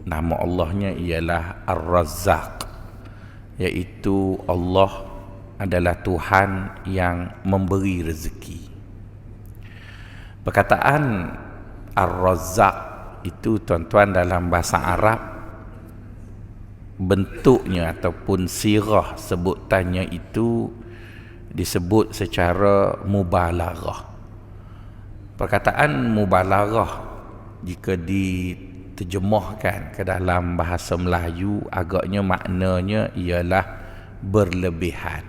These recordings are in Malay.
nama Allahnya ialah Ar-Razzaq, iaitu Allah adalah Tuhan yang memberi rezeki. Perkataan Ar-Razzaq itu tuan-tuan dalam bahasa Arab, bentuknya ataupun sirah sebutannya itu disebut secara mubalaghah. Perkataan mubalaghah jika diterjemahkan ke dalam bahasa Melayu, agaknya maknanya ialah berlebihan.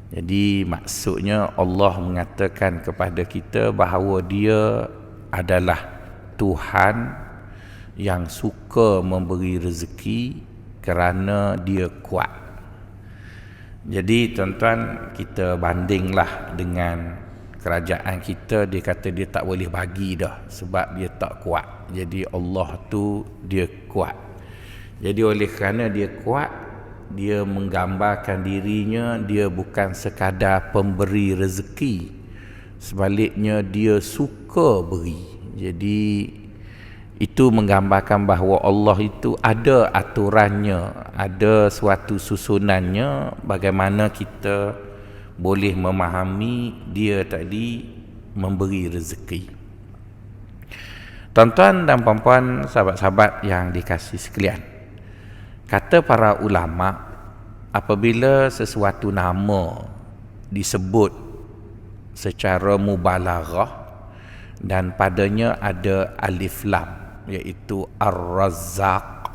Jadi maksudnya Allah mengatakan kepada kita bahawa Dia adalah Tuhan yang suka memberi rezeki kerana Dia kuat. Jadi tuan-tuan, kita bandinglah dengan kerajaan kita. Dia kata dia tak boleh bagi dah sebab dia tak kuat. Jadi Allah tu dia kuat. Jadi oleh kerana dia kuat, dia menggambarkan dirinya dia bukan sekadar pemberi rezeki, sebaliknya dia suka beri. Jadi itu menggambarkan bahawa Allah itu ada aturannya, ada suatu susunannya bagaimana kita boleh memahami dia tadi memberi rezeki. Tuan-tuan dan puan-puan, sahabat-sahabat yang dikasihi sekalian, kata para ulama, apabila sesuatu nama disebut secara mubalaghah dan padanya ada alif lam, iaitu Ar-Razzaq,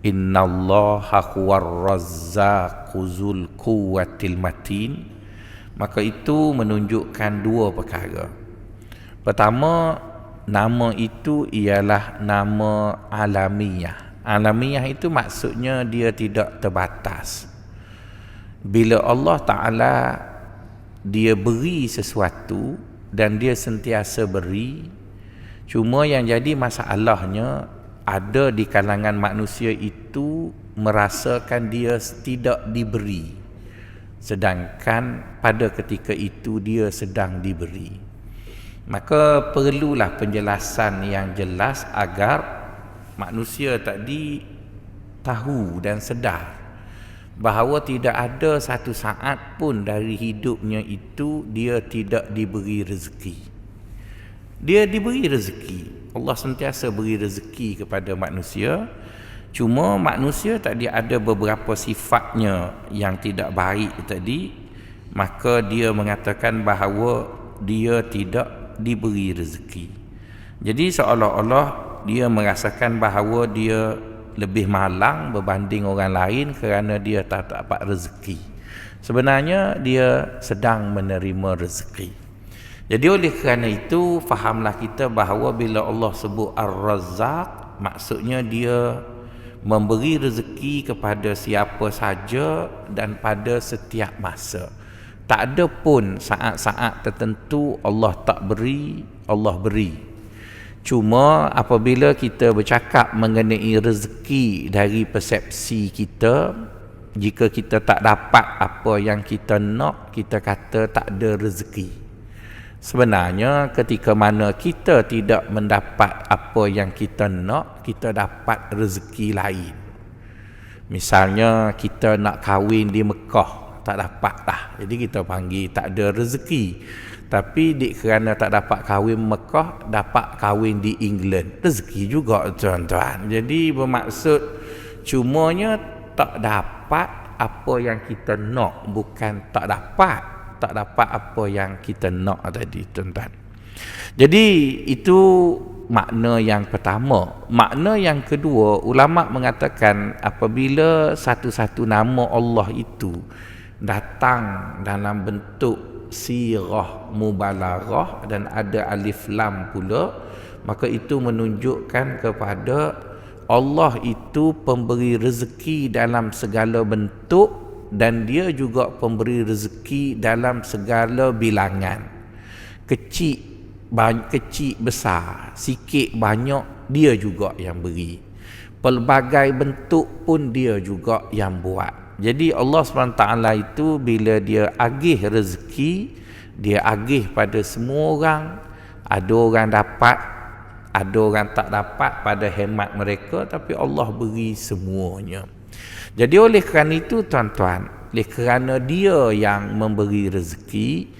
innallaha huwar razzaqu dzul quwwatil matin, maka itu menunjukkan dua perkara. Pertama, nama itu ialah nama alamiah. Alamiah itu maksudnya dia tidak terbatas. Bila Allah Ta'ala dia beri sesuatu dan dia sentiasa beri, cuma yang jadi masalahnya ada di kalangan manusia itu merasakan dia tidak diberi, sedangkan pada ketika itu dia sedang diberi. Maka perlulah penjelasan yang jelas agar manusia tadi tahu dan sedar bahawa tidak ada satu saat pun dari hidupnya itu dia tidak diberi rezeki. Dia diberi rezeki. Allah sentiasa beri rezeki kepada manusia. Cuma manusia tadi ada beberapa sifatnya yang tidak baik tadi, maka dia mengatakan bahawa dia tidak diberi rezeki. Jadi seolah-olah dia merasakan bahawa dia lebih malang berbanding orang lain kerana dia tak dapat rezeki. Sebenarnya dia sedang menerima rezeki. Jadi oleh kerana itu, fahamlah kita bahawa bila Allah sebut Ar-Razzaq, maksudnya dia memberi rezeki kepada siapa saja dan pada setiap masa. Tak ada pun saat-saat tertentu Allah tak beri, Allah beri. Cuma apabila kita bercakap mengenai rezeki dari persepsi kita, jika kita tak dapat apa yang kita nak, kita kata tak ada rezeki. Sebenarnya ketika mana kita tidak mendapat apa yang kita nak, kita dapat rezeki lain. Misalnya kita nak kahwin di Mekah, tak dapat dah. Jadi kita panggil tak ada rezeki. Tapi kerana tak dapat kahwin Mekah, dapat kahwin di England, rezeki juga tuan-tuan. Jadi bermaksud cumanya tak dapat apa yang kita nak, bukan tak dapat apa yang kita nak tadi tuan-tuan. Jadi itu makna yang pertama. Makna yang kedua, ulama mengatakan apabila satu-satu nama Allah itu datang dalam bentuk sirah mubalaghah dan ada alif lam pula, maka itu menunjukkan kepada Allah itu pemberi rezeki dalam segala bentuk, dan dia juga pemberi rezeki dalam segala bilangan. Kecil besar, sikit banyak, dia juga yang beri. Pelbagai bentuk pun dia juga yang buat. Jadi Allah SWT itu bila dia agih rezeki, dia agih pada semua orang. Ada orang dapat, Ada orang tak dapat pada hemat mereka, tapi Allah beri semuanya. Jadi oleh kerana itu tuan-tuan, oleh kerana dia yang memberi rezeki,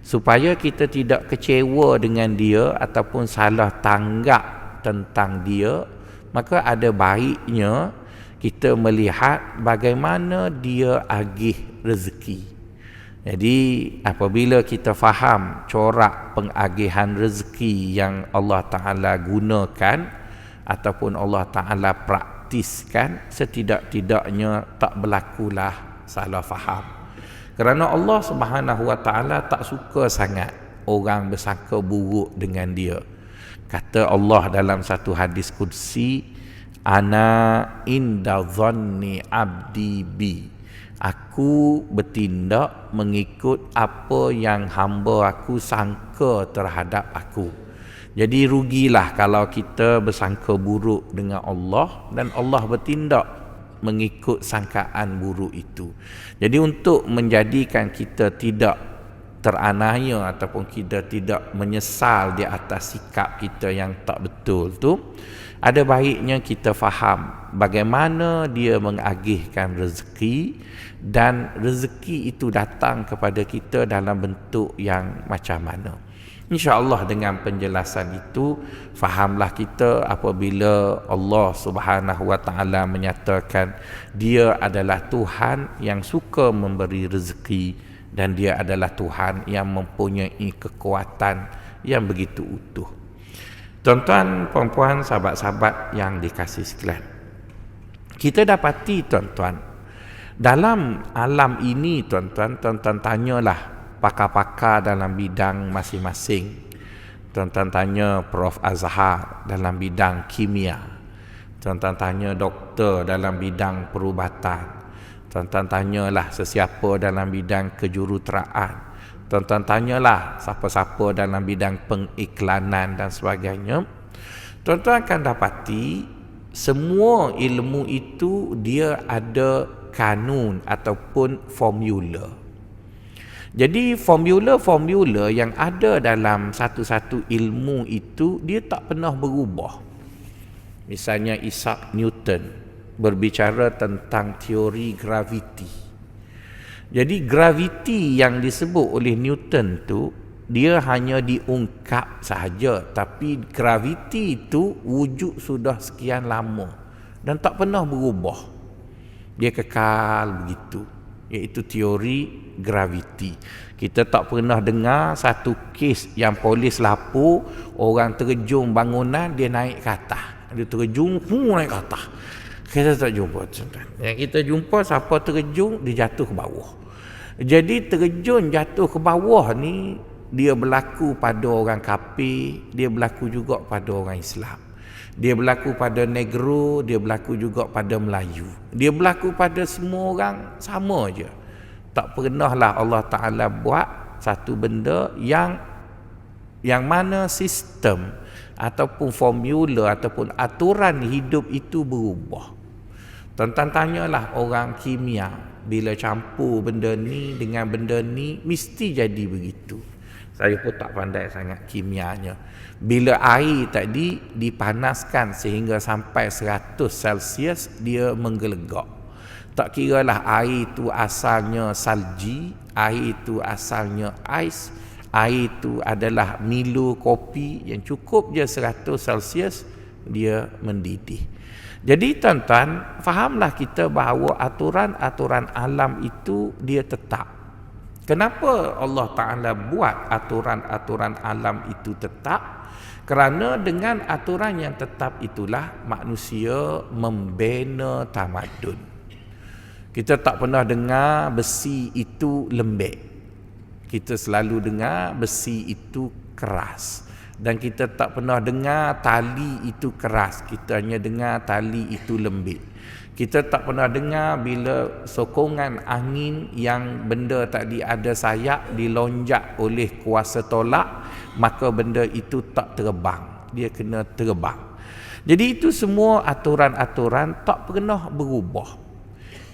supaya kita tidak kecewa dengan dia ataupun salah tanggap tentang dia, maka ada baiknya kita melihat bagaimana dia agih rezeki. Jadi apabila kita faham corak pengagihan rezeki yang Allah Ta'ala gunakan ataupun Allah Ta'ala praktiskan, setidak-tidaknya tak berlakulah salah faham. Kerana Allah Subhanahu Wa Ta'ala tak suka sangat orang bersangka buruk dengan dia. Kata Allah dalam satu hadis qudsi, ana inda dhanni abdi bi. Aku bertindak mengikut apa yang hamba aku sangka terhadap aku. Jadi rugilah kalau kita bersangka buruk dengan Allah dan Allah bertindak mengikut sangkaan buruk itu. Jadi untuk menjadikan kita tidak teranaya ataupun kita tidak menyesal di atas sikap kita yang tak betul tu, ada baiknya kita faham bagaimana dia mengagihkan rezeki, dan rezeki itu datang kepada kita dalam bentuk yang macam mana. InsyaAllah dengan penjelasan itu, fahamlah kita apabila Allah Subhanahu Wa Ta'ala menyatakan dia adalah Tuhan yang suka memberi rezeki, dan dia adalah Tuhan yang mempunyai kekuatan yang begitu utuh. Tuan-tuan, puan-puan, sahabat-sahabat yang dikasihi sekalian, kita dapati tuan-tuan, dalam alam ini tuan-tuan tanyalah pakar-pakar dalam bidang masing-masing. Tuan-tuan tanya Prof Azhar dalam bidang kimia, tuan-tuan tanya doktor dalam bidang perubatan, tuan-tuan tanyalah sesiapa dalam bidang kejuruteraan, tuan-tuan tanyalah siapa-siapa dalam bidang pengiklanan dan sebagainya. Tuan-tuan akan dapati semua ilmu itu dia ada kanun ataupun formula. Jadi formula-formula yang ada dalam satu-satu ilmu itu dia tak pernah berubah. Misalnya Isaac Newton berbicara tentang teori graviti. Jadi graviti yang disebut oleh Newton tu dia hanya diungkap sahaja, tapi graviti itu wujud sudah sekian lama dan tak pernah berubah. Dia kekal begitu, iaitu teori graviti. Kita tak pernah dengar satu kes yang polis lapor orang terjun bangunan, dia naik ke atas. Dia terjun naik ke atas. Kita tak jumpa. Yang kita jumpa siapa terjun, dia jatuh ke bawah. Jadi terjun jatuh ke bawah ni dia berlaku pada orang kafir, dia berlaku juga pada orang Islam. Dia berlaku pada Negro, dia berlaku juga pada Melayu. Dia berlaku pada semua orang sama je. Tak pernahlah Allah Ta'ala buat satu benda yang mana sistem ataupun formula ataupun aturan hidup itu berubah. Tuan-tuan tanyalah orang kimia, bila campur benda ni dengan benda ni mesti jadi begitu. Saya pun tak pandai sangat kimianya. Bila air tadi dipanaskan sehingga sampai 100 Celsius, dia menggelegak. Tak kiralah air itu asalnya salji, air itu asalnya ais, air itu adalah Milo kopi, yang cukup je 100 Celsius dia mendidih. Jadi tuan-tuan, fahamlah kita bahawa aturan-aturan alam itu dia tetap. Kenapa Allah Ta'ala buat aturan-aturan alam itu tetap? Kerana dengan aturan yang tetap itulah manusia membina tamadun. Kita tak pernah dengar besi itu lembek. Kita selalu dengar besi itu keras. Dan kita tak pernah dengar tali itu keras. Kita hanya dengar tali itu lembek. Kita tak pernah dengar bila sokongan angin yang benda tadi ada sayap dilonjak oleh kuasa tolak, maka benda itu tak terbang. Dia kena terbang. Jadi itu semua aturan-aturan tak pernah berubah.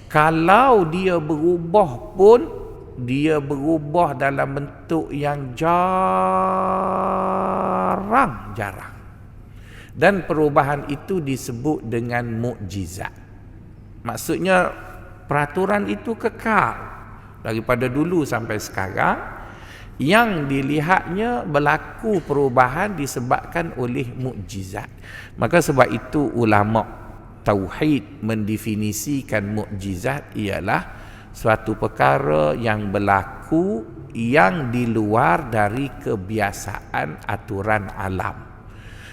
Kalau dia berubah pun, dia berubah dalam bentuk yang jarang-jarang. Dan perubahan itu disebut dengan mukjizat. Maksudnya peraturan itu kekal daripada dulu sampai sekarang. Yang dilihatnya berlaku perubahan disebabkan oleh mukjizat. Maka sebab itu ulama tauhid mendefinisikan mukjizat ialah suatu perkara yang berlaku yang di luar dari kebiasaan aturan alam.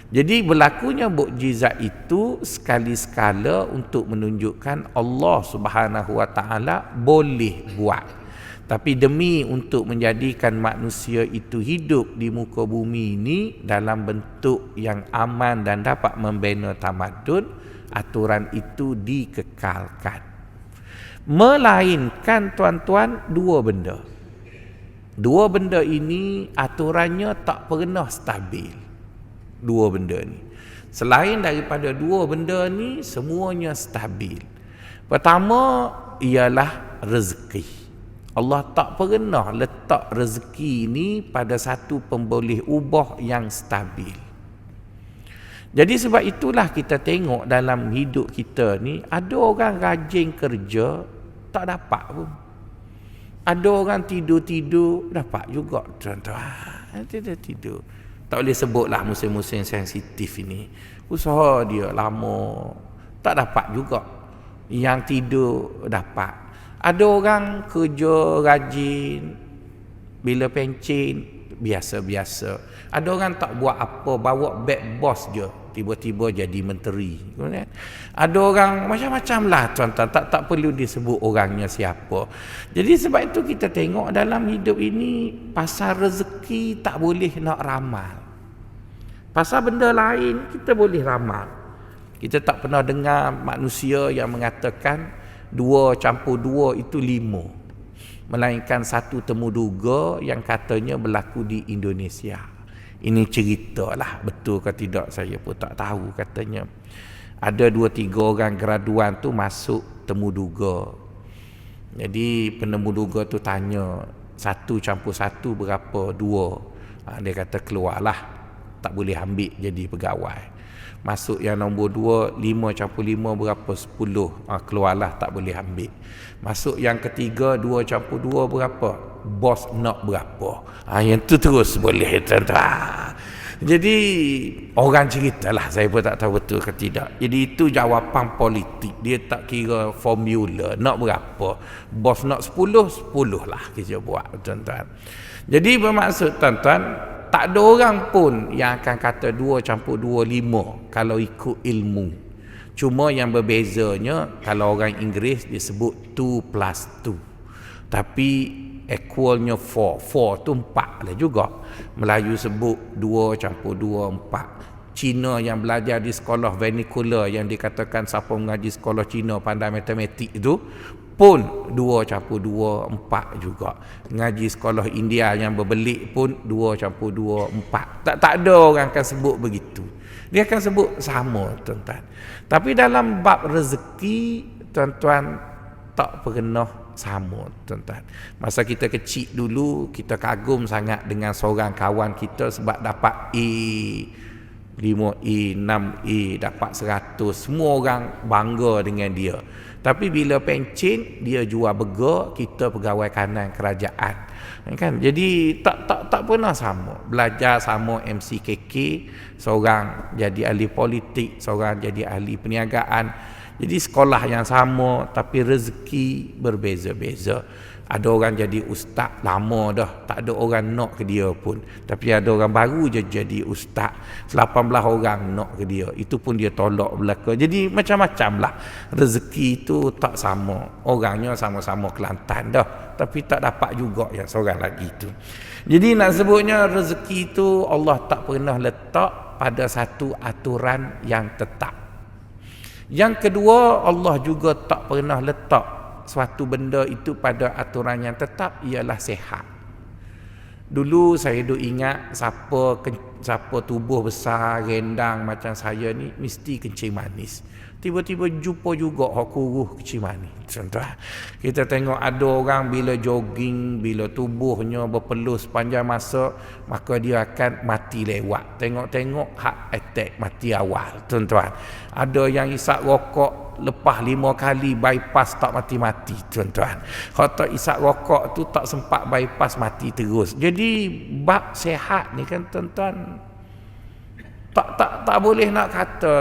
Jadi berlakunya mukjizat itu sekali-sekala untuk menunjukkan Allah Subhanahu Wa Taala boleh buat. Tapi demi untuk menjadikan manusia itu hidup di muka bumi ini dalam bentuk yang aman dan dapat membina tamadun, aturan itu dikekalkan. Melainkan tuan-tuan dua benda. Dua benda ini aturannya tak pernah stabil. Dua benda ni. Selain daripada dua benda ni, semuanya stabil. Pertama ialah rezeki. Allah tak pernah letak rezeki ni pada satu pemboleh ubah yang stabil. Jadi sebab itulah kita tengok dalam hidup kita ni, ada orang rajin kerja tak dapat pun. Ada orang tidur-tidur dapat juga, tuan-tuan. Tidur. Tak boleh sebutlah musim-musim sensitif ini. Usaha dia lama tak dapat juga. Yang tidur dapat. Ada orang kerja rajin, bila pencen biasa-biasa. Ada orang tak buat apa, bawa beg bos je, tiba-tiba jadi menteri. Ada orang macam-macam lah, tuan-tuan, tak perlu disebut orangnya siapa. Jadi sebab itu kita tengok dalam hidup ini, pasal rezeki tak boleh nak ramal. Pasal benda lain kita boleh ramal. Kita tak pernah dengar manusia yang mengatakan 2 campur 2 itu 5. Melainkan satu temuduga yang katanya berlaku di Indonesia. Ini cerita lah, betul ke tidak saya pun tak tahu katanya. Ada 2-3 orang graduan tu masuk temuduga. Jadi penemuduga tu tanya 1 campur 1 berapa 2. Dia kata keluarlah, tak boleh ambil jadi pegawai. Masuk yang nombor 2, 5 campur 5 berapa 10. Keluarlah, tak boleh ambil. Masuk yang ketiga, 2 campur 2 berapa, bos nak berapa. Yang tu terus boleh, tuan-tuan. Jadi orang ceritalah, saya pun tak tahu betul ke tidak. Jadi itu jawapan politik. Dia tak kira formula nak berapa. Bos nak 10, 10 lah kita buat, tuan-tuan. Jadi bermaksud, tuan-tuan, tak ada orang pun yang akan kata 2 campur 2 5 kalau ikut ilmu. Cuma yang berbezanya, kalau orang Inggeris disebut 2 plus 2. Tapi equalnya 4. 4 tu 4 lah juga. Melayu sebut 2 campur 2 4. Cina yang belajar di sekolah vernacular, yang dikatakan siapa mengaji sekolah Cina pandai matematik itu pun 2 campur 2 4 juga. Ngaji sekolah India yang berbelik pun 2 campur 2 4. Tak ada orang akan sebut begitu. Dia akan sebut sama, tuan-tuan. Tapi dalam bab rezeki, tuan-tuan, tak pernah sama, tuan-tuan. Masa kita kecil dulu, kita kagum sangat dengan seorang kawan kita sebab dapat A 5A, 6A, dapat 100. Semua orang bangga dengan dia. Tapi bila pencen, dia jual burger, kita pegawai kanan kerajaan. Kan? Jadi tak pernah sama. Belajar sama MCKK, seorang jadi ahli politik, seorang jadi ahli perniagaan. Jadi sekolah yang sama tapi rezeki berbeza-beza. Ada orang jadi ustaz lama dah, tak ada orang nak ke dia pun. Tapi ada orang baru je jadi ustaz, 18 orang nak ke dia. Itu pun dia tolak belaka. Jadi macam-macam lah. Rezeki itu tak sama. Orangnya sama-sama Kelantan dah, tapi tak dapat juga yang seorang lagi itu. Jadi nak sebutnya rezeki itu Allah tak pernah letak pada satu aturan yang tetap. Yang kedua, Allah juga tak pernah letak suatu benda itu pada aturan yang tetap, ialah sehat. Dulu saya duk ingat siapa tubuh besar, rendang macam saya ni mesti kencing manis. Tiba-tiba jumpa juga hak kuruh kecil manis. Contoh, kita tengok ada orang bila jogging, bila tubuhnya berpeluh sepanjang masa, maka dia akan mati lewat. Tengok-tengok heart attack, mati awal. Tuan-tuan, ada yang isap rokok lepas 5 kali bypass tak mati-mati. Tuan-tuan, kalau tak isap rokok tu tak sempat bypass, mati terus. Jadi bab sehat ni kan tuan-tuan, tak boleh nak kata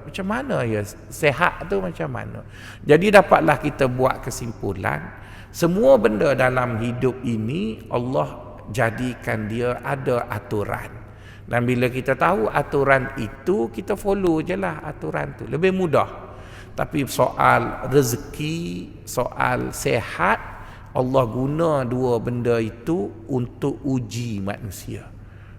macam mana ya sehat tu macam mana. Jadi dapatlah kita buat kesimpulan, semua benda dalam hidup ini Allah jadikan dia ada aturan. Dan bila kita tahu aturan itu, kita follow je lah aturan tu, lebih mudah. Tapi soal rezeki, soal sehat, Allah guna dua benda itu untuk uji manusia.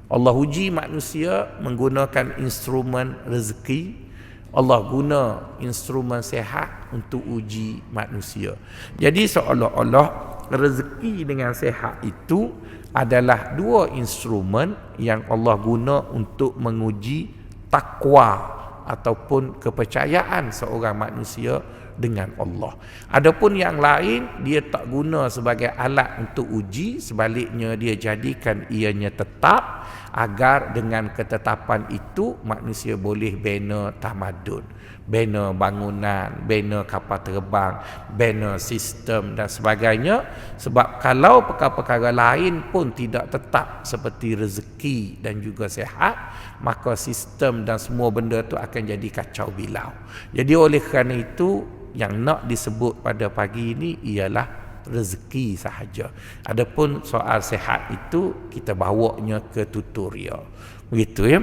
Allah uji manusia menggunakan instrumen rezeki, Allah guna instrumen sehat untuk uji manusia. Jadi seolah-olah rezeki dengan sehat itu adalah dua instrumen yang Allah guna untuk menguji takwa ataupun kepercayaan seorang manusia dengan Allah. Adapun yang lain dia tak guna sebagai alat untuk uji, sebaliknya dia jadikan ianya tetap agar dengan ketetapan itu manusia boleh bina tamadun, bina bangunan, bina kapal terbang, bina sistem dan sebagainya. Sebab kalau perkara-perkara lain pun tidak tetap seperti rezeki dan juga sehat, maka sistem dan semua benda itu akan jadi kacau bilau. Jadi oleh kerana itu, yang nak disebut pada pagi ini ialah rezeki sahaja. Adapun soal sehat itu kita bawanya ke tutorial. Begitu ya.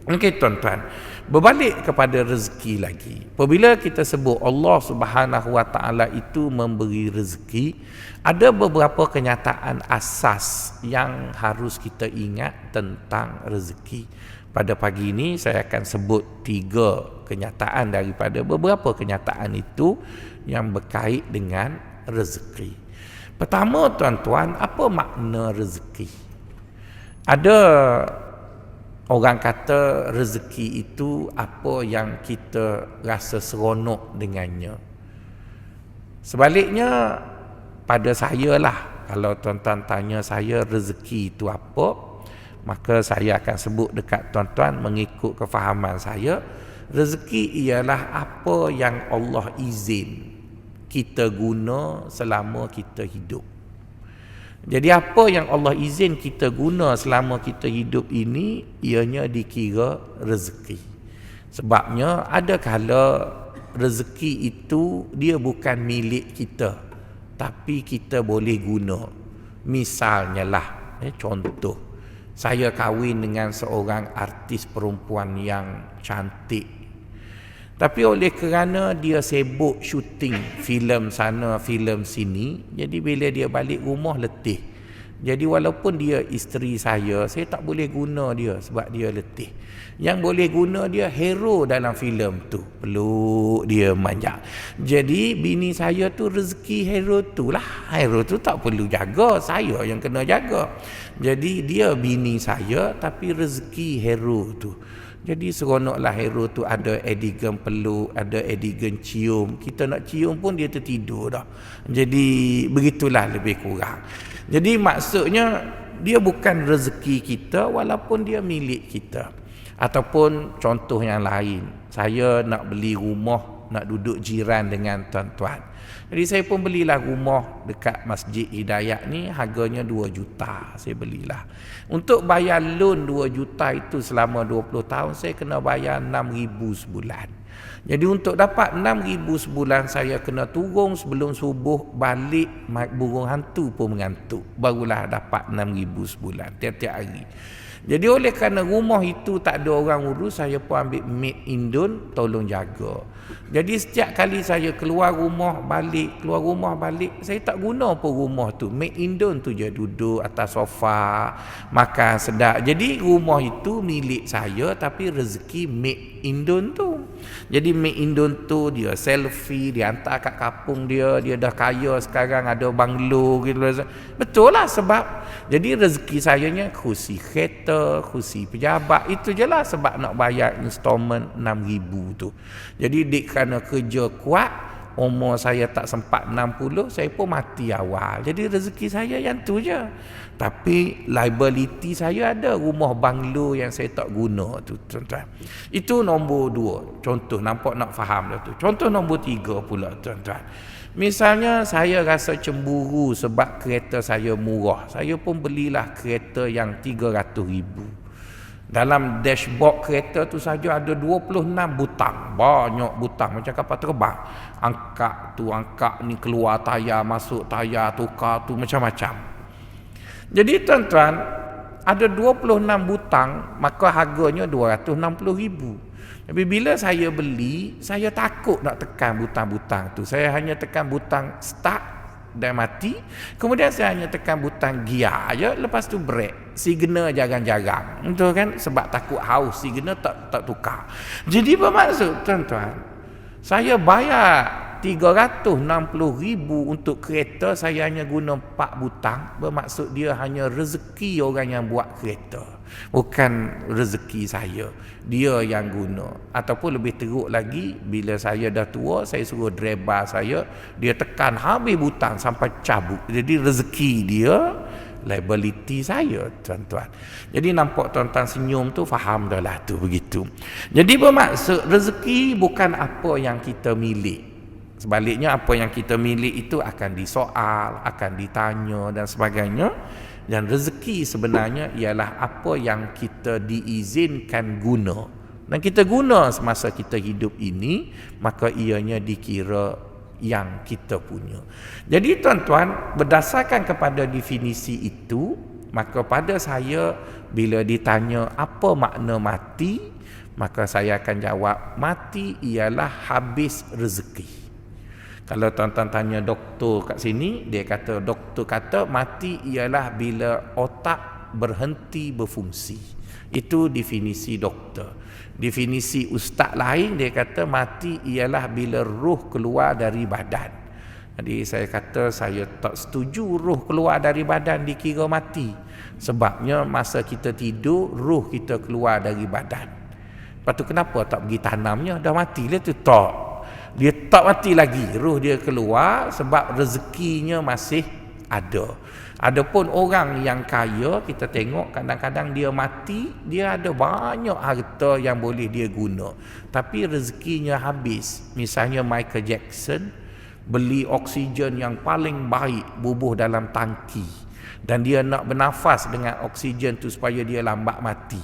Okey tuan-tuan, berbalik kepada rezeki lagi. Apabila kita sebut Allah Subhanahu Wa Taala itu memberi rezeki, ada beberapa kenyataan asas yang harus kita ingat tentang rezeki. Pada pagi ini saya akan sebut 3 kenyataan daripada beberapa kenyataan itu yang berkait dengan rezeki. Pertama tuan-tuan, apa makna rezeki? Ada orang kata rezeki itu apa yang kita rasa seronok dengannya. Sebaliknya pada saya lah, kalau tuan-tuan tanya saya rezeki itu apa, maka saya akan sebut dekat tuan-tuan mengikut kefahaman saya, rezeki ialah apa yang Allah izin kita guna selama kita hidup. Jadi apa yang Allah izin kita guna selama kita hidup ini, ianya dikira rezeki. Sebabnya ada kala rezeki itu dia bukan milik kita, tapi kita boleh guna. Misalnya lah, contoh, saya kahwin dengan seorang artis perempuan yang cantik, tapi oleh kerana dia sibuk syuting filem sana, filem sini, jadi bila dia balik rumah letih. Jadi walaupun dia isteri saya tak boleh guna dia sebab dia letih. Yang boleh guna dia hero dalam filem tu, peluk dia manja. Jadi bini saya tu rezeki hero tu lah. Hero tu tak perlu jaga, saya yang kena jaga. Jadi dia bini saya tapi rezeki hero tu. Jadi seronoklah hero tu ada adegan peluk, ada adegan cium. Kita nak cium pun dia tertidur dah. Jadi begitulah lebih kurang. Jadi maksudnya dia bukan rezeki kita walaupun dia milik kita. Ataupun contoh yang lain, saya nak beli rumah, nak duduk jiran dengan tuan-tuan. Jadi saya pun belilah rumah dekat Masjid Hidayat ni, harganya 2 juta saya belilah. Untuk bayar loan 2 juta itu selama 20 tahun, saya kena bayar 6,000 sebulan. Jadi untuk dapat 6,000 sebulan, saya kena turun sebelum subuh, balik burung hantu pun mengantuk, barulah dapat 6,000 sebulan tiap-tiap hari. Jadi oleh kerana rumah itu tak ada orang urus, saya pun ambil maid indun tolong jaga. Jadi setiap kali saya keluar rumah balik, saya tak guna pun rumah tu. Maid indun tu je duduk atas sofa, makan sedap. Jadi rumah itu milik saya tapi rezeki maid indun tu. Jadi maid indun tu dia selfie, dia hantar kat kampung dia dah kaya sekarang, ada banglo gitu. Betul lah sebab jadi rezeki sayanya kursi kereta, kereta, kursi pejabat. Itu je lah sebab nak bayar installment 6,000 tu. Jadi dik kerana kerja kuat, umur saya tak sempat 60, saya pun mati awal. Jadi rezeki saya yang tu je. Tapi liability saya ada, rumah banglo yang saya tak guna tu, tuan-tuan. Itu nombor 2. Contoh, nampak nak faham dah tu. Contoh nombor 3 pula, tuan-tuan. Misalnya saya rasa cemburu sebab kereta saya murah. Saya pun belilah kereta yang 300,000. Dalam dashboard kereta tu saja ada 26 butang. Banyak butang macam kapal terbang. Angkat ni, keluar tayar, masuk tayar, tukar tu, macam-macam. Jadi tuan-tuan, ada 26 butang, maka harganya 260,000. Tapi bila saya beli, saya takut nak tekan butang-butang tu. Saya hanya tekan butang start dan mati. Kemudian saya hanya tekan butang gear je, lepas tu brake. Signal jarang-jarang. Betul kan? Sebab takut haus, signal tak tukar. Jadi bermaksud tuan-tuan, saya bayar 360,000 untuk kereta, saya hanya guna 4 butang. Bermaksud dia hanya rezeki orang yang buat kereta, bukan rezeki saya. Dia yang guna. Ataupun lebih teruk lagi, bila saya dah tua, saya suruh driver saya, dia tekan habis butang sampai cabut. Jadi rezeki dia, liability saya, tuan-tuan. Jadi nampak tuan-tuan senyum tu, faham dah lah tu begitu. Jadi bermaksud rezeki bukan apa yang kita milik. Sebaliknya apa yang kita milik itu akan disoal, akan ditanya dan sebagainya. Dan rezeki sebenarnya ialah apa yang kita diizinkan guna. Dan kita guna semasa kita hidup ini, maka ianya dikira yang kita punya. Jadi tuan-tuan, berdasarkan kepada definisi itu, maka pada saya bila ditanya apa makna mati, maka saya akan jawab, mati ialah habis rezeki. Kalau tuan-tuan tanya doktor kat sini, dia kata, doktor kata mati ialah bila otak berhenti berfungsi. Itu definisi doktor. Definisi ustaz lain, dia kata mati ialah bila roh keluar dari badan. Jadi saya kata saya tak setuju roh keluar dari badan dikira mati. Sebabnya masa kita tidur, roh kita keluar dari badan. Lepas tu kenapa tak pergi tanamnya? Dah mati lah tu. Tak. Dia tak mati lagi, roh dia keluar sebab rezekinya masih ada. Adapun orang yang kaya, kita tengok kadang-kadang dia mati, dia ada banyak harta yang boleh dia guna, tapi rezekinya habis. Misalnya Michael Jackson beli oksigen yang paling baik, bubuh dalam tangki, dan dia nak bernafas dengan oksigen tu supaya dia lambat mati.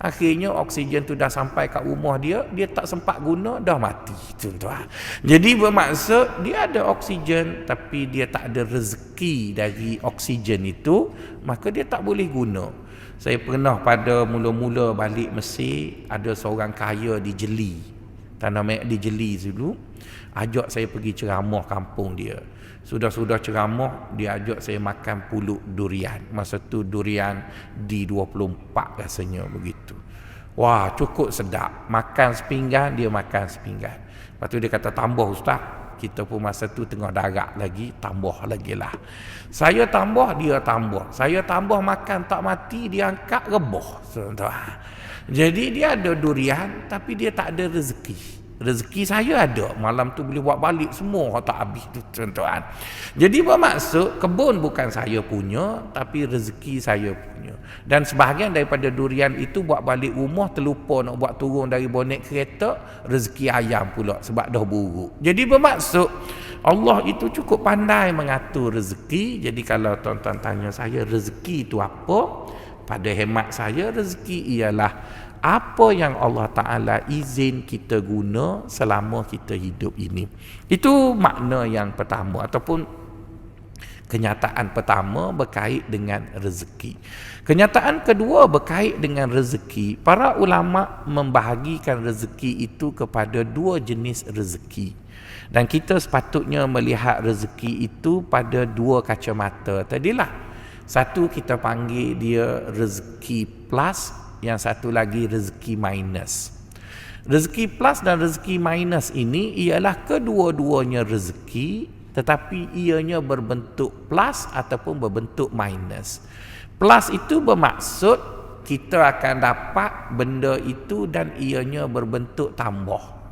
Akhirnya oksigen tu dah sampai kat rumah dia, dia tak sempat guna, dah mati, tuan-tuan. Jadi bermaksud dia ada oksigen tapi dia tak ada rezeki dari oksigen itu, maka dia tak boleh guna. Saya pernah pada mula-mula balik Mesir, ada seorang kaya di Jeli, tanah Mek di Jeli dulu, ajak saya pergi ceramah kampung dia. Sudah ceramah, dia ajak saya makan pulut durian. Masa tu durian di 24 rasanya begitu. Wah, cukup sedap. Makan sepinggan, dia makan sepinggan. Lepas tu dia kata, tambah ustaz. Kita pun masa tu tengah darat lagi, tambah lagi lah. Saya tambah, dia tambah. Saya tambah, makan tak mati, dia angkat rebah. Jadi dia ada durian, tapi dia tak ada rezeki. Rezeki saya ada, malam tu boleh buat balik semua, tak habis tu, tuan-tuan. Jadi bermaksud kebun bukan saya punya, tapi rezeki saya punya. Dan sebahagian daripada durian itu buat balik rumah, terlupa nak buat turun dari bonet kereta, rezeki ayam pula sebab dah buruk. Jadi bermaksud Allah itu cukup pandai mengatur rezeki. Jadi kalau tuan-tuan tanya saya rezeki itu apa, pada hemat saya rezeki ialah apa yang Allah Ta'ala izin kita guna selama kita hidup ini. Itu makna yang pertama, ataupun kenyataan pertama berkait dengan rezeki. Kenyataan kedua berkait dengan rezeki. Para ulama membahagikan rezeki itu kepada dua jenis rezeki. Dan kita sepatutnya melihat rezeki itu pada dua kacamata tadilah. Satu kita panggil dia rezeki plus, yang satu lagi rezeki minus. Rezeki plus dan rezeki minus ini ialah kedua-duanya rezeki, tetapi ianya berbentuk plus ataupun berbentuk minus. Plus itu bermaksud kita akan dapat benda itu dan ianya berbentuk tambah.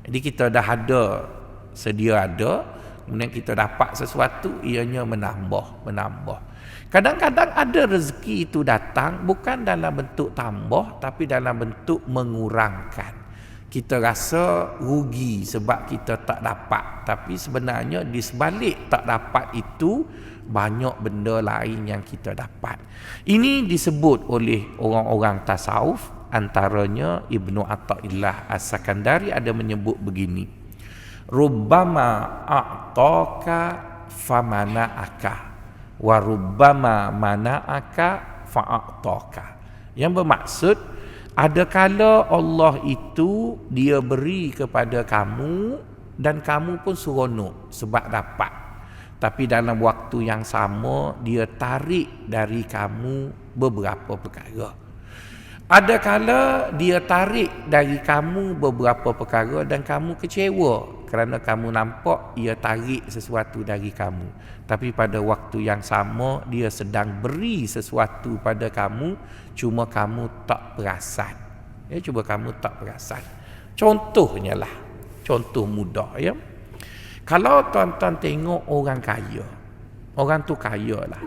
Jadi kita dah ada, sedia ada, kemudian kita dapat sesuatu, ianya menambah. Kadang-kadang ada rezeki itu datang bukan dalam bentuk tambah, tapi dalam bentuk mengurangkan. Kita rasa rugi sebab kita tak dapat, tapi sebenarnya di sebalik tak dapat itu banyak benda lain yang kita dapat. Ini disebut oleh orang-orang tasawuf, antaranya Ibnu Athaillah As-Sakandari ada menyebut begini: rubbama a'taka famana'aka wa rubbama mana'aka fa'ataka. Yang bermaksud, ada kala Allah itu dia beri kepada kamu dan kamu pun seronok sebab dapat. Tapi dalam waktu yang sama dia tarik dari kamu beberapa perkara. Ada kala dia tarik dari kamu beberapa perkara dan kamu kecewa kerana kamu nampak ia tarik sesuatu dari kamu. Tapi pada waktu yang sama dia sedang beri sesuatu pada kamu, cuma kamu tak perasan. Cuba kamu tak perasan. Contohnya lah, contoh mudah ya. Kalau tuan-tuan tengok orang kaya, orang tu kaya lah,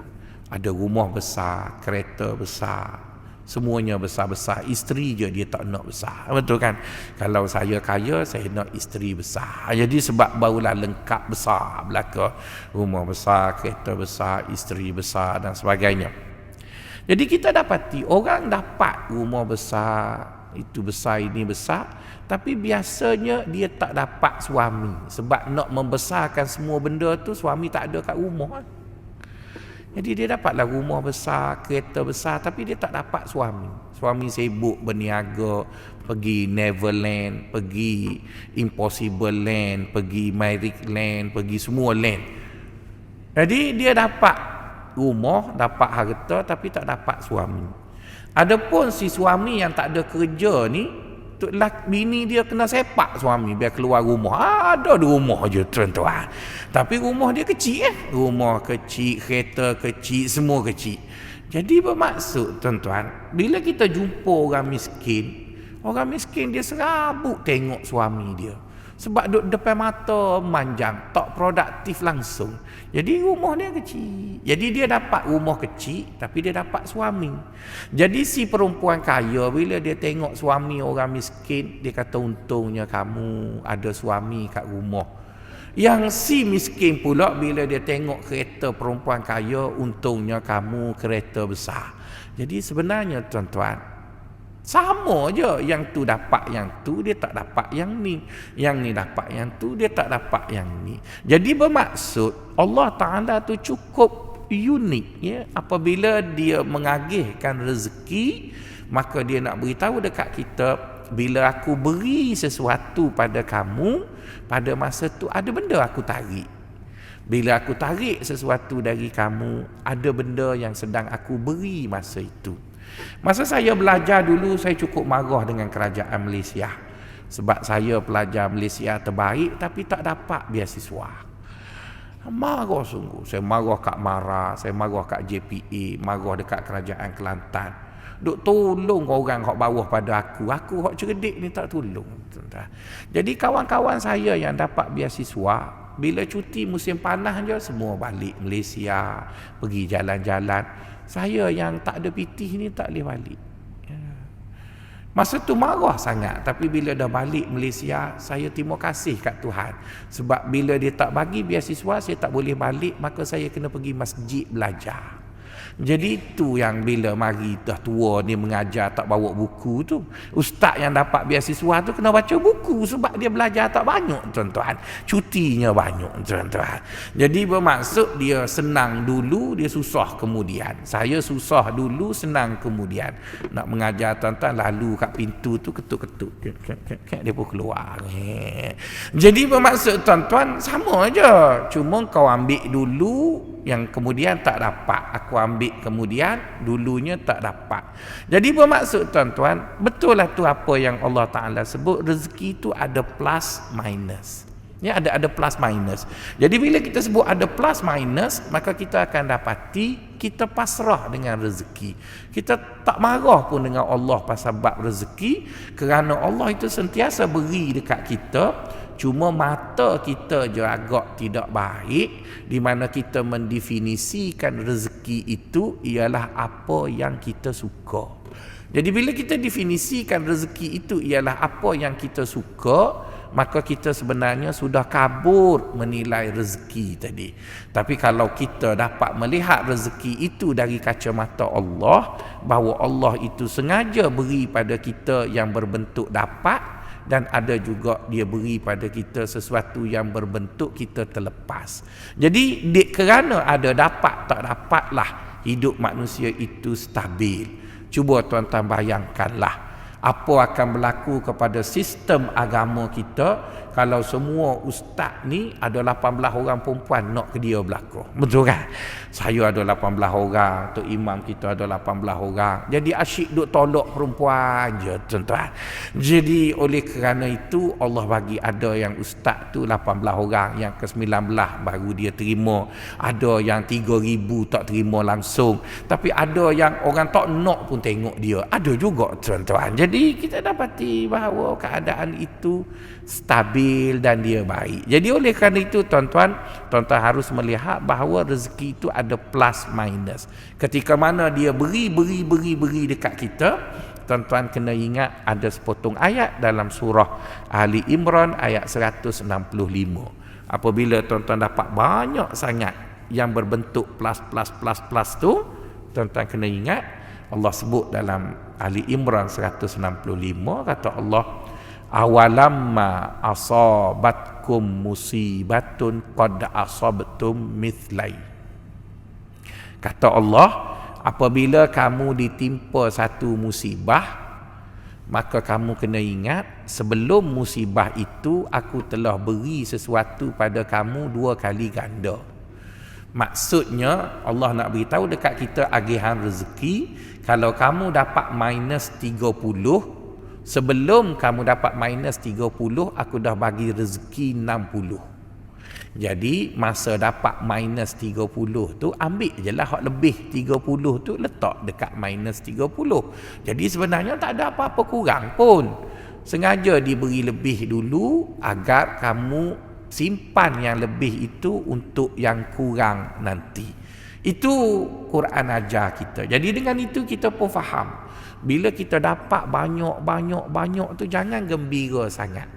ada rumah besar, kereta besar, semuanya besar-besar. Isteri je dia tak nak besar, betul kan? Kalau saya kaya, saya nak isteri besar. Jadi sebab barulah lengkap besar belaka, rumah besar, kereta besar, isteri besar dan sebagainya. Jadi kita dapati orang dapat rumah besar, itu besar, ini besar, tapi biasanya dia tak dapat suami. Sebab nak membesarkan semua benda tu, suami tak ada kat rumah. Jadi dia dapatlah rumah besar, kereta besar, tapi dia tak dapat suami. Suami sibuk berniaga, pergi Neverland, pergi Impossible Land, pergi Magic Land, pergi semua land. Jadi dia dapat rumah, dapat harta, tapi tak dapat suami. Adapun si suami yang tak ada kerja ni, bini dia kena sepak suami biar keluar rumah. Ada di rumah je tuan-tuan. Tapi rumah dia kecil Rumah kecil, kereta kecil, semua kecil. Jadi bermaksud tuan-tuan, bila kita jumpa orang miskin dia serabut tengok suami dia. Sebab duduk depan mata manjang, tak produktif langsung. Jadi rumah dia kecil. Jadi dia dapat rumah kecil, tapi dia dapat suami. Jadi si perempuan kaya bila dia tengok suami orang miskin, dia kata untungnya kamu ada suami kat rumah. Yang si miskin pula bila dia tengok kereta perempuan kaya, untungnya kamu kereta besar. Jadi sebenarnya tuan-tuan, sama je, yang tu dapat yang tu, dia tak dapat yang ni. Yang ni dapat yang tu, dia tak dapat yang ni. Jadi bermaksud Allah Ta'ala tu cukup unik ya. Apabila dia mengagihkan rezeki, maka dia nak beritahu dekat kita, bila aku beri sesuatu pada kamu, pada masa tu ada benda aku tarik. Bila aku tarik sesuatu dari kamu, ada benda yang sedang aku beri masa itu. Masa saya belajar dulu, saya cukup marah dengan kerajaan Malaysia. Sebab saya pelajar Malaysia terbaik tapi tak dapat beasiswa. Marah sungguh. Saya marah kat MARA, saya marah kat JPA, marah dekat kerajaan Kelantan. Duk tolong orang hak bawah pada aku hak cerdik ni tak tolong. Jadi kawan-kawan saya yang dapat beasiswa, bila cuti musim panas je semua balik Malaysia, pergi jalan-jalan. Saya yang tak ada pitih ni tak boleh balik. Masa tu marah sangat. Tapi bila dah balik Malaysia, saya terima kasih kat Tuhan. Sebab bila dia tak bagi beasiswa, saya tak boleh balik, maka saya kena pergi masjid belajar. Jadi itu yang bila mari dah tua ni mengajar tak bawa buku tu. Ustaz yang dapat beasiswa tu kena baca buku sebab dia belajar tak banyak tuan-tuan. Cutinya banyak tuan-tuan. Jadi bermaksud dia senang dulu, dia susah kemudian. Saya susah dulu, senang kemudian. Nak mengajar tuan-tuan lalu kat pintu tu ketuk-ketuk. Dia pun keluar. Jadi bermaksud tuan-tuan sama aja. Cuma kau ambil dulu yang kemudian tak dapat, aku ambil kemudian, dulunya tak dapat. Jadi bermaksud tuan-tuan, betul lah tu apa yang Allah Ta'ala sebut, rezeki itu ada plus minus Ni ada plus minus. Jadi bila kita sebut ada plus minus, maka kita akan dapati kita pasrah dengan rezeki. Kita tak marah pun dengan Allah pasal bab rezeki, kerana Allah itu sentiasa beri dekat kita. Cuma mata kita je agak tidak baik, di mana kita mendefinisikan rezeki itu ialah apa yang kita suka. Jadi bila kita definisikan rezeki itu ialah apa yang kita suka, maka kita sebenarnya sudah kabur menilai rezeki tadi. Tapi kalau kita dapat melihat rezeki itu dari kacamata Allah, bahawa Allah itu sengaja beri pada kita yang berbentuk dapat, dan ada juga dia beri pada kita sesuatu yang berbentuk kita terlepas. Jadi kerana ada dapat tak dapatlah hidup manusia itu stabil. Cuba tuan-tuan bayangkanlah apa akan berlaku kepada sistem agama kita kalau semua ustaz ni ada 18 orang perempuan nak ke dia berlaku. Betul kan? Saya ada 18 orang, tok imam kita ada 18 orang. Jadi asyik duk tolak perempuan je, tuan-tuan. Jadi oleh kerana itu Allah bagi ada yang ustaz tu 18 orang, yang ke-19 baru dia terima. Ada yang 3,000 tak terima langsung. Tapi ada yang orang tak nak pun tengok dia. Ada juga, tuan-tuan. Jadi kita dapati bahawa keadaan itu stabil dan dia baik. Jadi oleh kerana itu tuan-tuan harus melihat bahawa rezeki itu ada plus minus. Ketika mana dia beri dekat kita, tuan-tuan kena ingat ada sepotong ayat dalam surah Ali Imran ayat 165. Apabila tuan-tuan dapat banyak sangat yang berbentuk plus tu, tuan-tuan kena ingat Allah sebut dalam Ali Imran 165, kata Allah, awalamma asabatkum musibatun qad asabtum mithlai. Kata Allah, apabila kamu ditimpa satu musibah, maka kamu kena ingat sebelum musibah itu aku telah beri sesuatu pada kamu 2 kali ganda. Maksudnya Allah nak beritahu dekat kita agihan rezeki, kalau kamu dapat minus 30, sebelum kamu dapat minus 30, aku dah bagi rezeki 60. Jadi masa dapat minus 30 tu, ambil je lah hak lebih 30 tu, letak dekat minus 30. Jadi sebenarnya tak ada apa-apa kurang pun. Sengaja diberi lebih dulu agar kamu simpan yang lebih itu untuk yang kurang nanti. Itu Quran ajar kita. Jadi dengan itu kita pun faham, bila kita dapat banyak tu jangan gembira sangat.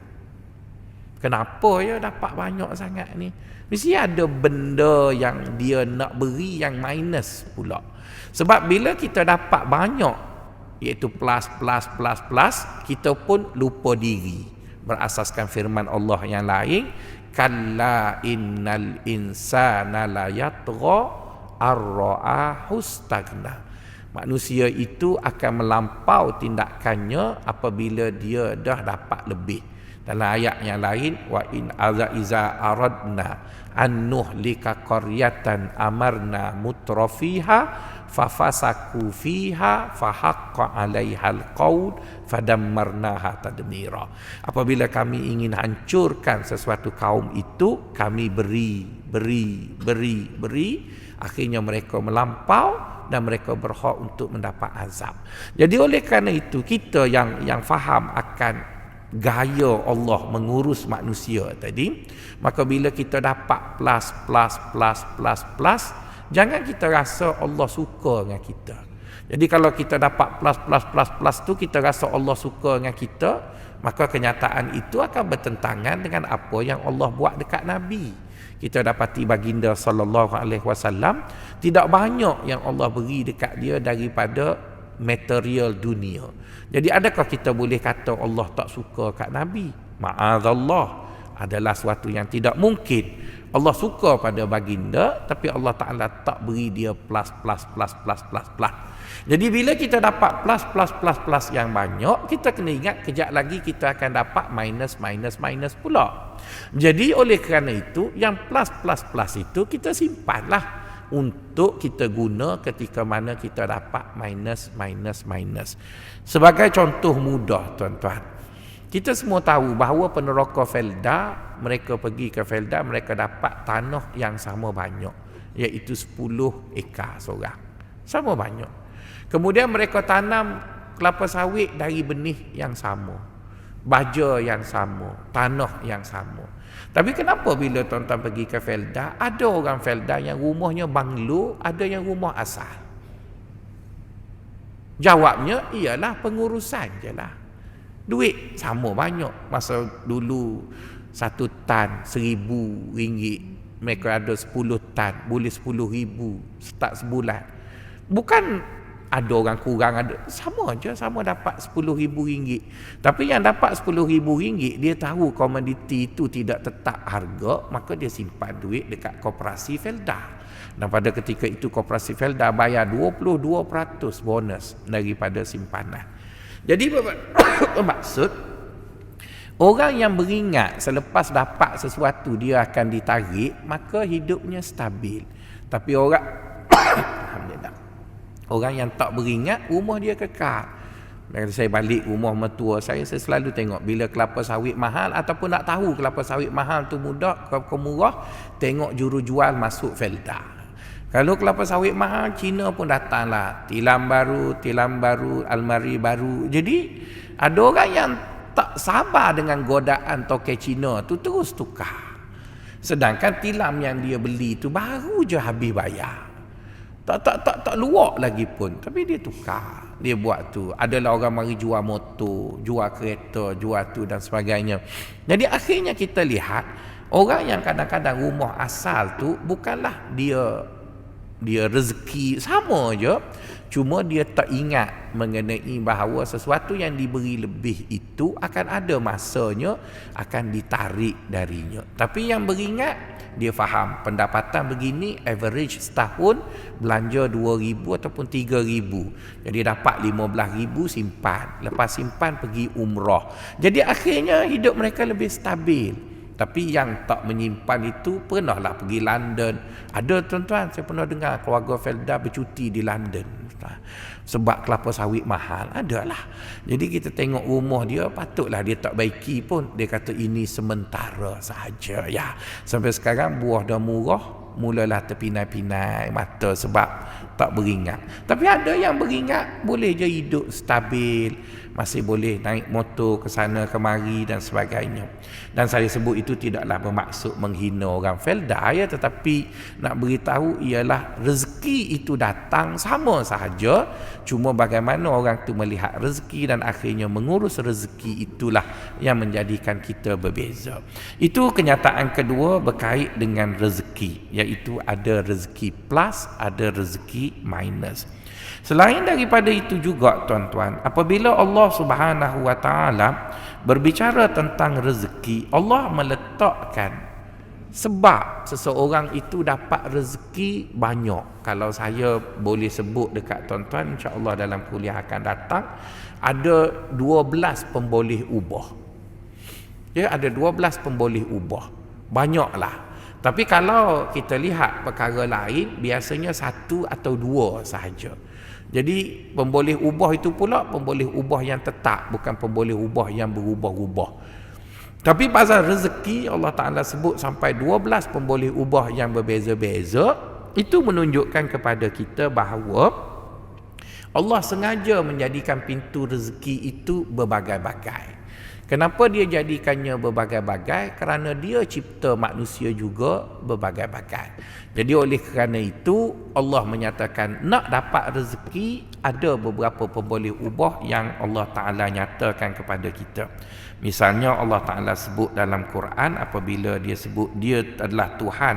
Kenapa ya dapat banyak sangat ni? Mesti ada benda yang dia nak beri yang minus pula. Sebab bila kita dapat banyak, iaitu plus, kita pun lupa diri. Berasaskan firman Allah yang lain, kalla innal insana la yatgha ar-ra'ahu stagna. Manusia itu akan melampau tindakannya apabila dia dah dapat lebih. Dalam ayat yang lain, wa in iza aradna an nuhlika qaryatan amarna mutrafiha fafasaku fiha fahaqqa 'alaihal qaul fadammarnaha tadmira. Apabila kami ingin hancurkan sesuatu kaum itu, kami beri, akhirnya mereka melampau dan mereka berhak untuk mendapat azab. Jadi oleh kerana itu kita yang faham akan gaya Allah mengurus manusia tadi, maka bila kita dapat plus, jangan kita rasa Allah suka dengan kita. Jadi kalau kita dapat plus tu kita rasa Allah suka dengan kita, maka kenyataan itu akan bertentangan dengan apa yang Allah buat dekat Nabi. Kita dapati baginda sallallahu alaihi wasallam tidak banyak yang Allah beri dekat dia daripada material dunia. Jadi adakah kita boleh kata Allah tak suka kat Nabi? Ma'azallah, adalah sesuatu yang tidak mungkin. Allah suka pada baginda, tapi Allah Ta'ala tak beri dia plus. Jadi bila kita dapat plus yang banyak, kita kena ingat kejap lagi kita akan dapat minus pula. Jadi oleh kerana itu, yang plus itu kita simpanlah untuk kita guna ketika mana kita dapat minus. Sebagai contoh mudah tuan-tuan, Kita semua tahu bahawa peneroka Felda, mereka pergi ke Felda, mereka dapat tanah yang sama banyak, iaitu 10 ekar seorang. Sama banyak. Kemudian mereka tanam kelapa sawit dari benih yang sama, baja yang sama, tanah yang sama. Tapi kenapa bila tuan-tuan pergi ke Felda, ada orang Felda yang rumahnya banglo, ada yang rumah asal? Jawabnya ialah pengurusan je lah. Duit sama banyak. Masa dulu 1 tan 1,000 ringgit, mereka ada 10 tan, boleh 10,000 start sebulan. Bukan ada orang kurang, ada sama aja, sama dapat 10,000 ringgit. Tapi yang dapat 10,000 ringgit, dia tahu komoditi itu tidak tetap harga, maka dia simpan duit dekat koperasi Felda. Dan pada ketika itu koperasi Felda bayar 22% bonus daripada simpanan. Jadi bermaksud orang yang beringat selepas dapat sesuatu dia akan ditarik, maka hidupnya stabil. Tapi orang alhamdulillah, orang yang tak beringat, rumah dia kekal. Bila saya balik rumah mertua saya selalu tengok bila kelapa sawit mahal, ataupun nak tahu kelapa sawit mahal tu mudah ke murah, tengok juru jual masuk Felda. Kalau kelapa sawit mahal, Cina pun datanglah, tilam baru, almari baru. Jadi ada orang yang tak sabar dengan godaan toke Cina tu, terus tukar. Sedangkan tilam yang dia beli tu baru je habis bayar. Tak luak lagi pun, tapi dia tukar. Dia buat tu. Adalah orang mari jual motor, jual kereta, jual tu dan sebagainya. Jadi akhirnya kita lihat orang yang kadang-kadang rumah asal tu bukanlah dia rezeki sama je, cuma dia tak ingat mengenai bahawa sesuatu yang diberi lebih itu akan ada masanya akan ditarik darinya. Tapi yang beringat, dia faham pendapatan begini average setahun belanja 2,000 ataupun 3,000. Jadi dapat 15,000 simpan. Lepas simpan pergi umrah. Jadi akhirnya hidup mereka lebih stabil. Tapi yang tak menyimpan itu pernahlah pergi London. Ada tuan-tuan, saya pernah dengar keluarga Felda bercuti di London sebab kelapa sawit mahal. Adalah. Jadi kita tengok rumah dia, patutlah dia tak baiki pun. Dia kata ini sementara sahaja. Ya, sampai sekarang buah dah murah, mulalah terpinai-pinai mata sebab tak beringat. Tapi ada yang beringat, boleh je hidup stabil, masih boleh naik motor ke sana kemari dan sebagainya. Dan saya sebut itu tidaklah bermaksud menghina orang Felda ya, tetapi nak beritahu ialah rezeki itu datang sama sahaja, cuma bagaimana orang tu melihat rezeki dan akhirnya mengurus rezeki itulah yang menjadikan kita berbeza. Itu kenyataan kedua berkait dengan rezeki, iaitu ada rezeki plus, ada rezeki minus. Selain daripada itu juga tuan-tuan, apabila Allah Subhanahu wa taala berbicara tentang rezeki, Allah meletakkan sebab seseorang itu dapat rezeki banyak. Kalau saya boleh sebut dekat tuan-tuan, insya-Allah dalam kuliah akan datang, ada 12 pemboleh ubah. Ya, ada 12 pemboleh ubah. Banyaklah. Tapi kalau kita lihat perkara lain, biasanya 1 atau 2 sahaja. Jadi pemboleh ubah itu pula pemboleh ubah yang tetap, bukan pemboleh ubah yang berubah-ubah. Tapi pasal rezeki Allah Ta'ala sebut sampai 12 pemboleh ubah yang berbeza-beza. Itu menunjukkan kepada kita bahawa Allah sengaja menjadikan pintu rezeki itu berbagai-bagai. Kenapa dia jadikannya berbagai-bagai? Kerana dia cipta manusia juga berbagai-bagai. Jadi oleh kerana itu Allah menyatakan nak dapat rezeki ada beberapa pemboleh ubah yang Allah Ta'ala nyatakan kepada kita. Misalnya Allah Ta'ala sebut dalam Quran apabila dia sebut dia adalah Tuhan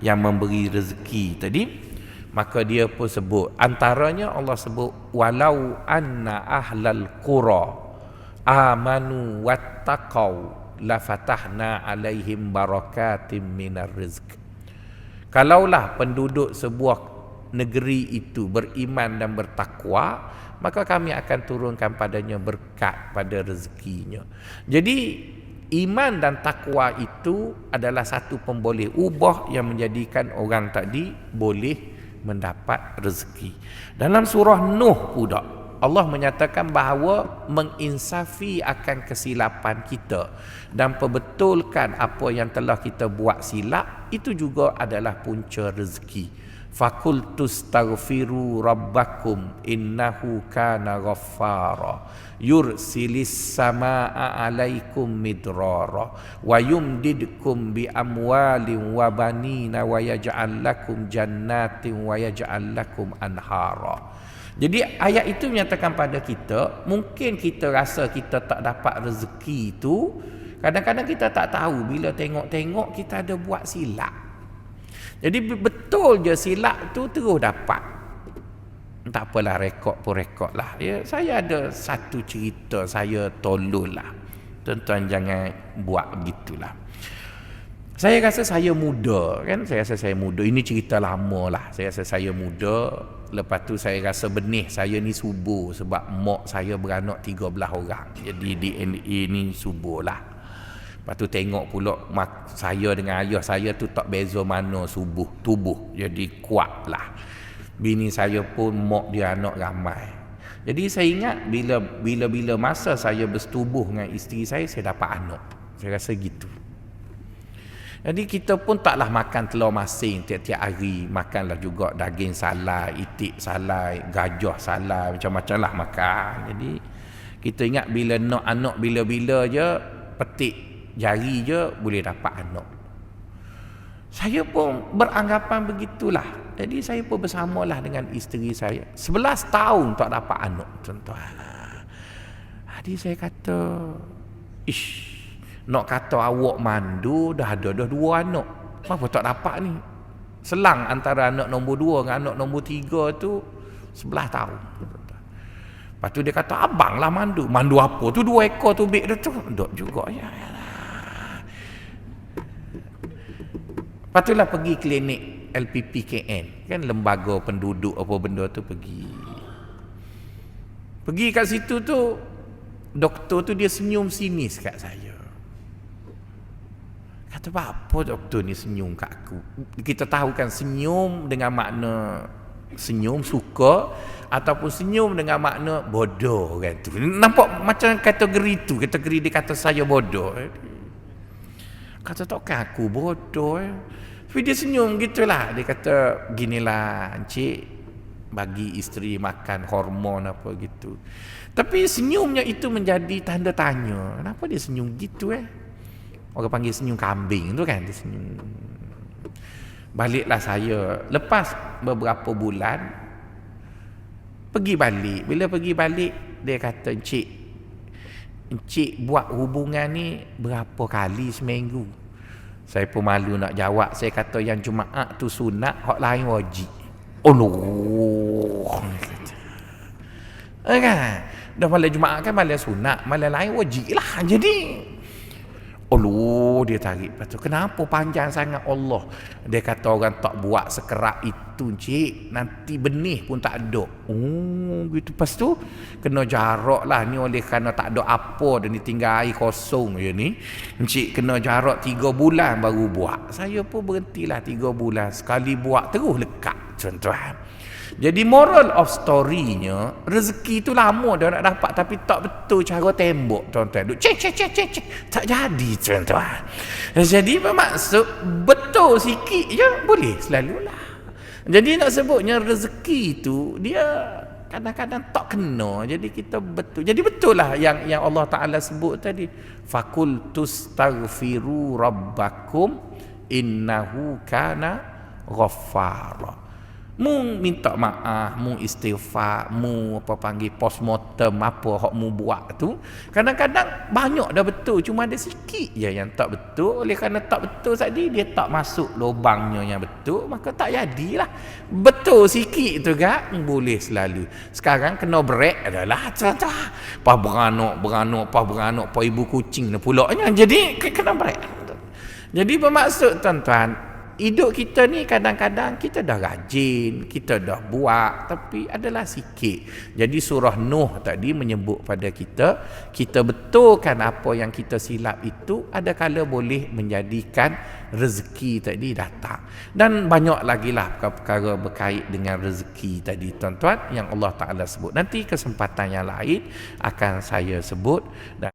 yang memberi rezeki tadi, maka dia pun sebut antaranya Allah sebut walau anna ahlal qura amanu wattaqau la fatahna alaihim barakatim minar rizq. Kalaulah penduduk sebuah negeri itu beriman dan bertakwa, maka kami akan turunkan padanya berkat pada rezekinya. Jadi iman dan takwa itu adalah satu pemboleh ubah yang menjadikan orang tadi boleh mendapat rezeki. Dalam surah Nuh pula Allah menyatakan bahawa menginsafi akan kesilapan kita dan perbetulkan apa yang telah kita buat silap, itu juga adalah punca rezeki. Fakultus taghfiru rabbakum innahu kana ghaffara yursilis samaa alaikum midrara wa yumdidkum bi amwalin wa banina wa yaj'al lakum jannatin wa yaj'al lakum anhara. Jadi ayat itu menyatakan pada kita, mungkin kita rasa kita tak dapat rezeki itu, kadang-kadang kita tak tahu bila tengok-tengok kita ada buat silap. Jadi betul je silap tu terus dapat. Tak apalah, rekod pun rekod lah. Ya, saya ada satu cerita saya tolol lah. Tuan-tuan jangan buat begitulah. Saya rasa saya muda kan, saya rasa saya muda. Ini cerita lama lah. Saya rasa saya muda. Lepas tu saya rasa benih saya ni subur sebab mak saya beranak 13 orang. Jadi DNA ni subur lah. Lepas tu tengok pula saya dengan ayah saya tu tak beza mana tubuh. Jadi kuat lah. Bini saya pun mak dia anak ramai. Jadi saya ingat bila masa saya bersetubuh dengan isteri saya dapat anak. Saya rasa gitu. Jadi kita pun taklah makan telur masing tiap-tiap hari. Makanlah juga daging salai, itik salai, gajah salai, macam-macam lah makan. Jadi kita ingat bila nak anak bila-bila je, petik jari je boleh dapat anak. Saya pun beranggapan begitulah. Jadi saya pun bersamalah dengan isteri saya. 11 tahun tak dapat anak, tuan-tuan. Jadi saya kata, nak kata awak mandu dah ada 2 anak. Kenapa tak dapat ni? Selang antara anak nombor 2 dengan anak nombor 3 tu 11 tahun. Lepas tu dia kata, abang lah mandu. Mandu apa tu? 2 ekor tu beg tu. Tak juga ya. Lepas tu lah pergi klinik LPPKN, kan lembaga penduduk apa benda tu, pergi kat situ tu, doktor tu dia senyum sinis kat saya. Kata, apa doktor ni senyum kat aku? Kita tahu kan senyum dengan makna senyum suka ataupun senyum dengan makna bodoh kan tu. Nampak macam kategori dia kata saya bodoh. Kata, takkan aku bodoh. Tapi dia senyum gitulah. Dia kata, ginilah encik, bagi isteri makan hormon apa gitu. Tapi senyumnya itu menjadi tanda tanya. Kenapa dia senyum gitu Orang panggil senyum kambing tu kan, dia senyum. Baliklah saya. Lepas beberapa bulan pergi balik. Bila pergi balik, dia kata, Encik buat hubungan ni berapa kali seminggu? Saya pun malu nak jawab. Saya kata yang Jumaat tu sunat, hak lain wajib. Allah. Kan? Dah malam Jumaat kan malam sunat, malam lain wajib lah. Jadi Allah, dia tarik. Lepas tu, kenapa panjang sangat Allah? Dia kata orang tak buat sekerak itu, encik, nanti benih pun tak ada. Oh, gitu. Lepas tu, kena jarak lah. Ni oleh kerana tak ada apa, dan ni tinggal air kosong je ni. Encik kena jarak 3 bulan baru buat. Saya pun berhentilah 3 bulan. Sekali buat, terus lekat, tuan-tuan. Jadi moral of story-nya, rezeki tu lama dah nak dapat tapi tak betul cara tembok, tuan-tuan. Cek. Tak jadi, tuan-tuan. Jadi bermaksud betul sikit je boleh selalulah. Jadi nak sebutnya rezeki tu dia kadang-kadang tak kena. Jadi kita betul. Jadi betul lah yang Allah Ta'ala sebut tadi. Fakultus taghfiru rabbakum innahu kana ghaffara. Mu minta maaf, mu istighfar, mu apa panggil postmortem apa hak mu buat tu. Kadang-kadang banyak dah betul, cuma ada sikit je yang tak betul. Oleh kerana tak betul tadi, dia tak masuk lubangnya yang betul, maka tak jadilah. Betul sikit tu kan, boleh selalu. Sekarang kena break adalah pas beranak, pas ibu kucing pulaknya. Jadi kena break. Jadi bermaksud tuan-tuan, hidup kita ni kadang-kadang kita dah rajin, kita dah buat, tapi adalah sikit. Jadi surah Nuh tadi menyebut pada kita betulkan apa yang kita silap itu, ada kala boleh menjadikan rezeki tadi datang. Dan banyak lagi lah perkara berkait dengan rezeki tadi tuan-tuan yang Allah Ta'ala sebut. Nanti kesempatan yang lain akan saya sebut. Dan